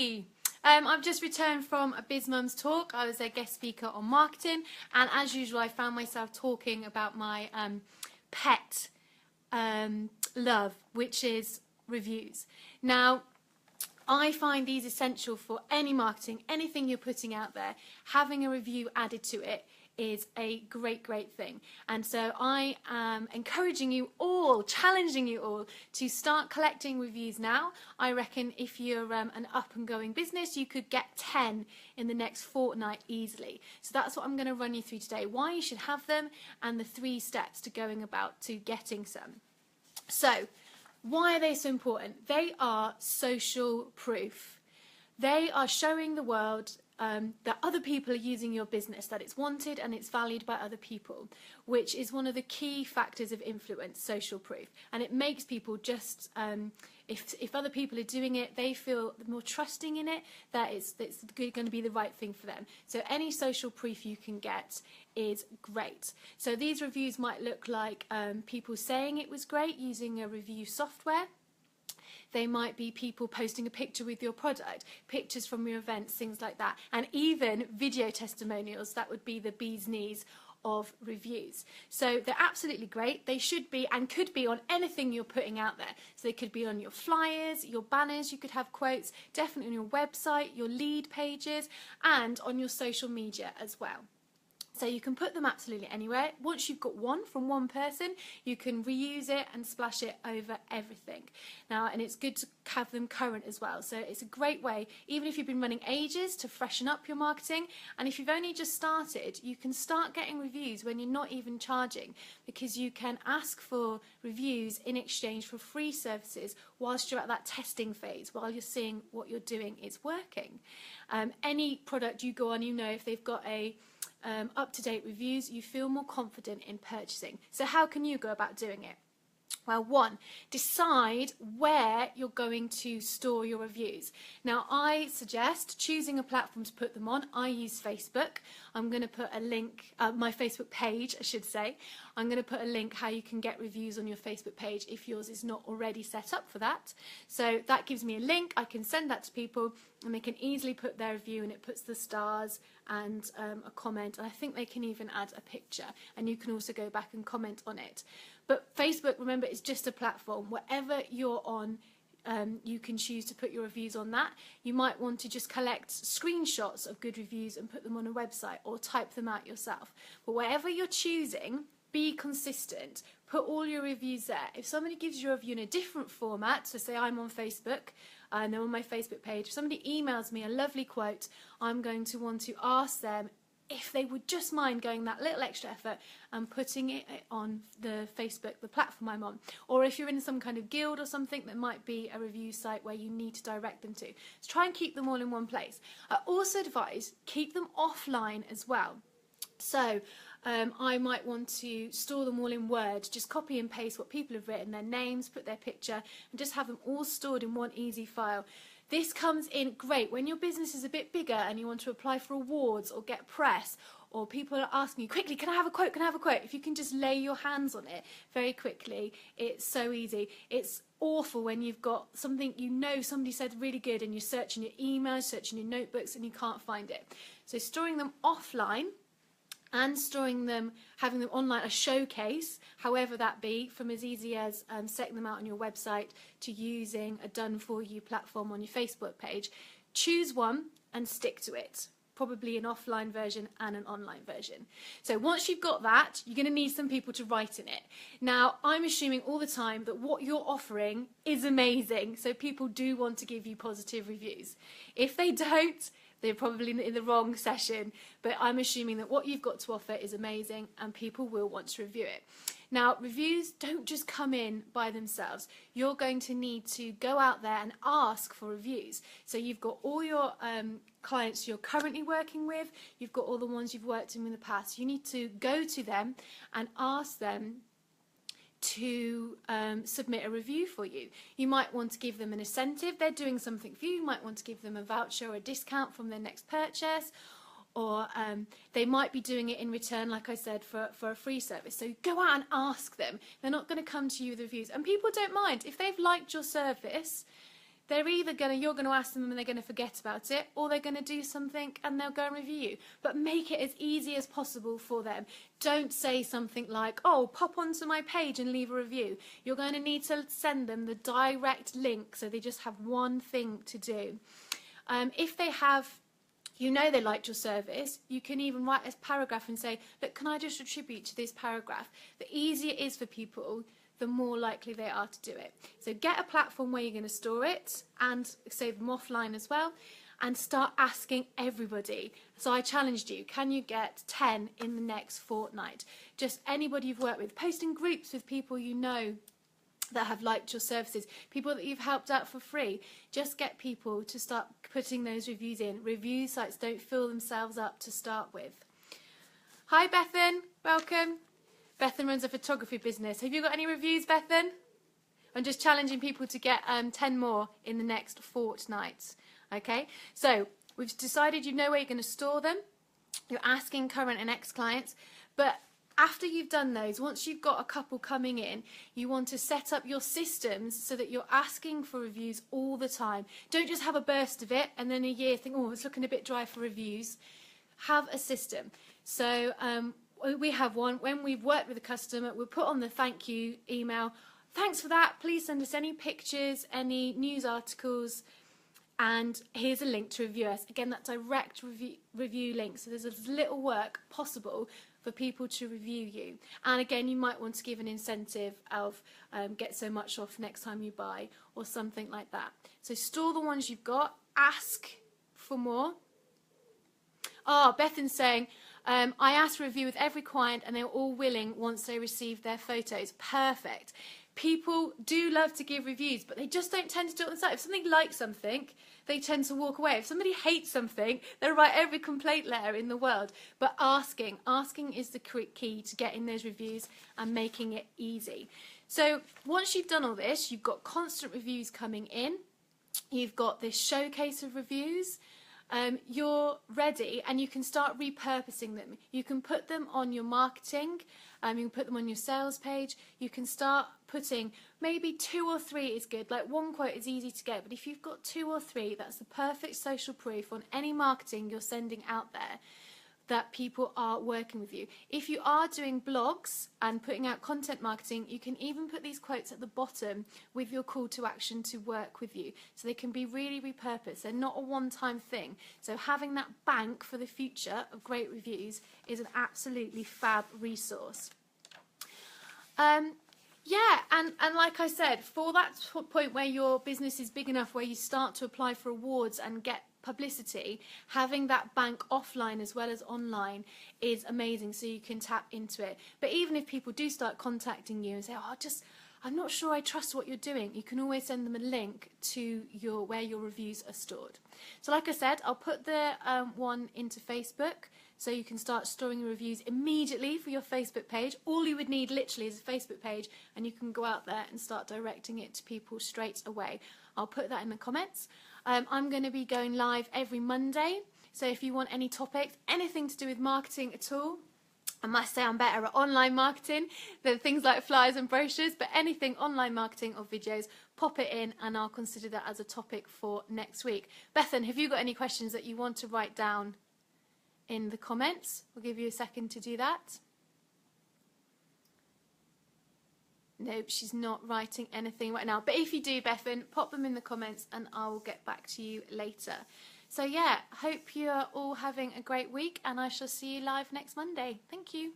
Hi! I've just returned from a BizMums talk. I was a guest speaker on marketing, and as usual I found myself talking about my pet love, which is reviews. Now, I find these essential for any marketing, anything you're putting out there. Having a review added to it is a great thing. And so I am encouraging you all, challenging you all to start collecting reviews now. I reckon if you're an up and going business, you could get 10 in the next fortnight easily. So that's what I'm going to run you through today, why you should have them and the 3 steps to going about to getting some. So why are they so important? They are social proof. They are showing the world that other people are using your business, that it's wanted and it's valued by other people, which is one of the key factors of influence, social proof. And it makes people just, if other people are doing it, they feel more trusting in it, that it's going to be the right thing for them. So any social proof you can get is great. So these reviews might look like people saying it was great using a review software. They might be people posting a picture with your product, pictures from your events, things like that, and even video testimonials. That would be the bee's knees of reviews. So they're absolutely great. They should be and could be on anything you're putting out there. So they could be on your flyers, your banners, you could have quotes, definitely on your website, your lead pages, and on your social media as well. So you can put them absolutely anywhere. Once you've got one from one person, you can reuse it and splash it over everything. Now, and it's good to have them current as well. So it's a great way, even if you've been running ages, to freshen up your marketing. And if you've only just started, you can start getting reviews when you're not even charging, because you can ask for reviews in exchange for free services whilst you're at that testing phase, while you're seeing what you're doing is working. Any product you go on, you know, if they've got a up-to-date reviews, you feel more confident in purchasing. So how can you go about doing it? Well, 1, decide where you're going to store your reviews. Now, I suggest choosing a platform to put them on. I use Facebook. I'm going to put a link, my Facebook page, I should say. I'm going to put a link how you can get reviews on your Facebook page if yours is not already set up for that. So that gives me a link. I can send that to people and they can easily put their review, and it puts the stars and a comment, and I think they can even add a picture, and you can also go back and comment on it. But Facebook, remember, is just a platform. Wherever you're on, you can choose to put your reviews on that. You might want to just collect screenshots of good reviews and put them on a website, or type them out yourself. But wherever you're choosing, be consistent. Put all your reviews there. If somebody gives you a review in a different format, so say I'm on Facebook and they're on my Facebook page, if somebody emails me a lovely quote, I'm going to want to ask them if they would just mind going that little extra effort and putting it on the Facebook, the platform I'm on. Or if you're in some kind of guild or something, there might be a review site where you need to direct them to. So try and keep them all in one place. I also advise keep them offline as well. So I might want to store them all in Word, just copy and paste what people have written, their names, put their picture, and just have them all stored in one easy file. This comes in great when your business is a bit bigger and you want to apply for awards or get press, or people are asking you, quickly, can I have a quote, can I have a quote? If you can just lay your hands on it very quickly, it's so easy. It's awful when you've got something you know somebody said really good and you're searching your emails, searching your notebooks, and you can't find it. So storing them offline and storing them, having them online, a showcase, however that be, from as easy as setting them out on your website to using a done-for-you platform on your Facebook page. Choose one and stick to it. Probably an offline version and an online version. So once you've got that, you're going to need some people to write in it. Now, I'm assuming all the time that what you're offering is amazing, so people do want to give you positive reviews. If they don't, they're probably in the wrong session, but I'm assuming that what you've got to offer is amazing and people will want to review it. Now, reviews don't just come in by themselves. You're going to need to go out there and ask for reviews. So you've got all your clients you're currently working with, you've got all the ones you've worked in the past. You need to go to them and ask them to submit a review for you. You might want to give them an incentive. They're doing something for you. You might want to give them a voucher or a discount from their next purchase, or they might be doing it in return, like I said, for a free service. So go out and ask them. They're not going to come to you with reviews, and people don't mind if they've liked your service. you're going to ask them and they're going to forget about it, or they're going to do something and they'll go and review you. But make it as easy as possible for them. Don't say something like, oh, pop onto my page and leave a review. You're going to need to send them the direct link so they just have one thing to do. If they have, they liked your service, you can even write a paragraph and say, look, can I just attribute to this paragraph? The easier it is for people, the more likely they are to do it. So get a platform where you're going to store it and save them offline as well, and start asking everybody. So I challenged you, can you get 10 in the next fortnight? Just anybody you've worked with, post in groups with people you know that have liked your services, people that you've helped out for free. Just get people to start putting those reviews in. Review sites don't fill themselves up to start with. Hi Bethan, welcome. Bethan runs a photography business. Have you got any reviews, Bethan? I'm just challenging people to get 10 more in the next fortnight. Okay, so we've decided you know where you're going to store them. You're asking current and ex-clients, but after you've done those, once you've got a couple coming in, you want to set up your systems so that you're asking for reviews all the time. Don't just have a burst of it and then a year think, oh, it's looking a bit dry for reviews. Have a system. So we have one. When we've worked with a customer, we'll put on the thank you email. Thanks for that. Please send us any pictures, any news articles, and here's a link to review us. Again, that direct review link. So there's as little work possible for people to review you. And again, you might want to give an incentive of get so much off next time you buy or something like that. So store the ones you've got. Ask for more. Oh, Bethan's saying, I asked for a review with every client and they were all willing once they received their photos. Perfect. People do love to give reviews, but they just don't tend to do it on the site. If somebody likes something, they tend to walk away. If somebody hates something, they'll write every complaint letter in the world. But asking is the key to getting those reviews and making it easy. So once you've done all this, you've got constant reviews coming in. You've got this showcase of reviews. You're ready and you can start repurposing them. You can put them on your marketing, you can put them on your sales page. You can start putting, maybe 2 or 3 is good. Like one quote is easy to get, but if you've got 2 or 3, that's the perfect social proof on any marketing you're sending out there that people are working with you. If you are doing blogs and putting out content marketing, you can even put these quotes at the bottom with your call to action to work with you. So they can be really repurposed. They're not a one-time thing. So having that bank for the future of great reviews is an absolutely fab resource. Yeah, and like I said, for that point where your business is big enough where you start to apply for awards and get publicity, having that bank offline as well as online is amazing, so you can tap into it. But even if people do start contacting you and say, oh, I'm not sure I trust what you're doing, you can always send them a link to where your reviews are stored. So like I said, I'll put the one into Facebook, so you can start storing reviews immediately for your Facebook page. All you would need literally is a Facebook page, and you can go out there and start directing it to people straight away. I'll put that in the comments. I'm going to be going live every Monday, so if you want any topics, anything to do with marketing at all, I must say I'm better at online marketing than things like flyers and brochures, but anything online marketing or videos, pop it in and I'll consider that as a topic for next week. Bethan, have you got any questions that you want to write down in the comments? We'll give you a second to do that. Nope, she's not writing anything right now. But if you do, Bethan, pop them in the comments and I will get back to you later. So yeah, hope you're all having a great week and I shall see you live next Monday. Thank you.